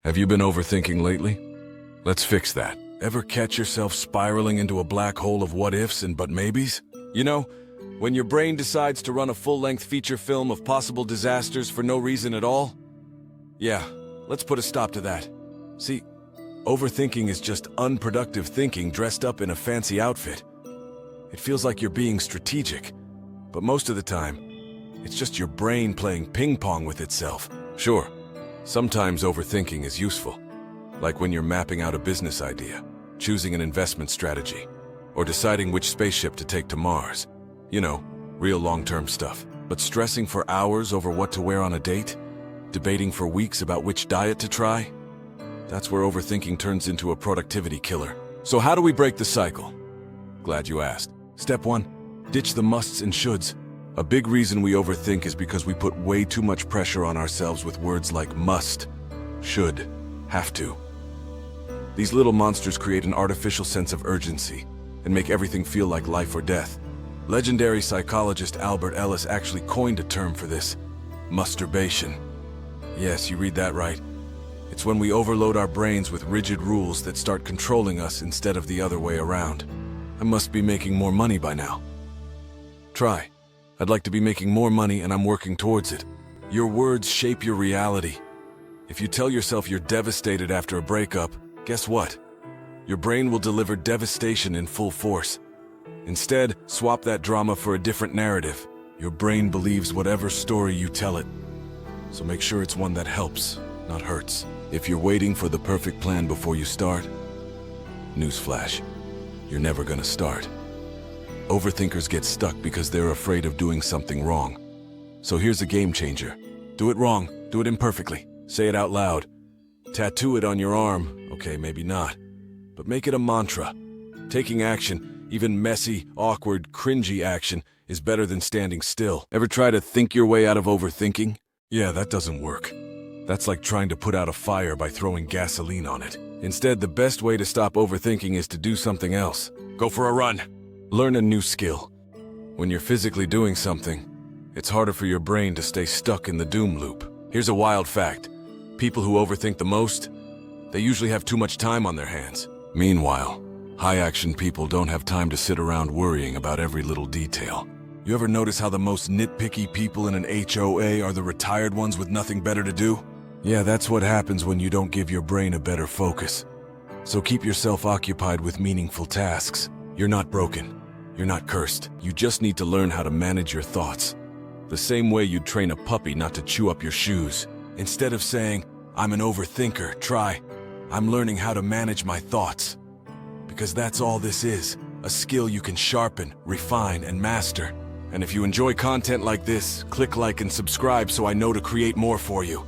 Have you been overthinking lately? Let's fix that. Ever catch yourself spiraling into a black hole of what-ifs and but-maybes? You know, when your brain decides to run a full-length feature film of possible disasters for no reason at all? Yeah, let's put a stop to that. See, overthinking is just unproductive thinking dressed up in a fancy outfit. It feels like you're being strategic, but most of the time, it's just your brain playing ping-pong with itself. Sure, sometimes overthinking is useful, like when you're mapping out a business idea, choosing an investment strategy, or deciding which spaceship to take to Mars. You know, real long-term stuff. But stressing for hours over what to wear on a date? Debating for weeks about which diet to try? That's where overthinking turns into a productivity killer. So how do we break the cycle? Glad you asked. Step 1, ditch the musts and shoulds. A big reason we overthink is because we put way too much pressure on ourselves with words like must, should, have to. These little monsters create an artificial sense of urgency and make everything feel like life or death. Legendary psychologist Albert Ellis actually coined a term for this: masturbation. Yes, you read that right. It's when we overload our brains with rigid rules that start controlling us instead of the other way around. I must be making more money by now. Try. I'd like to be making more money and I'm working towards it. Your words shape your reality. If you tell yourself you're devastated after a breakup, guess what? Your brain will deliver devastation in full force. Instead, swap that drama for a different narrative. Your brain believes whatever story you tell it. So make sure it's one that helps, not hurts. If you're waiting for the perfect plan before you start, newsflash, you're never gonna start. Overthinkers get stuck because they're afraid of doing something wrong. So here's a game changer. Do it wrong, do it imperfectly. Say it out loud. Tattoo it on your arm, okay, maybe not. But make it a mantra. Taking action, even messy, awkward, cringy action, is better than standing still. Ever try to think your way out of overthinking? Yeah, that doesn't work. That's like trying to put out a fire by throwing gasoline on it. Instead, the best way to stop overthinking is to do something else. Go for a run. Learn a new skill. When you're physically doing something, it's harder for your brain to stay stuck in the doom loop. Here's a wild fact. People who overthink the most, they usually have too much time on their hands. Meanwhile, high-action people don't have time to sit around worrying about every little detail. You ever notice how the most nitpicky people in an HOA are the retired ones with nothing better to do? Yeah, that's what happens when you don't give your brain a better focus. So keep yourself occupied with meaningful tasks. You're not broken. You're not cursed. You just need to learn how to manage your thoughts. The same way you'd train a puppy not to chew up your shoes. Instead of saying, "I'm an overthinker," try, "I'm learning how to manage my thoughts." Because that's all this is, a skill you can sharpen, refine, and master. And if you enjoy content like this, click like and subscribe so I know to create more for you.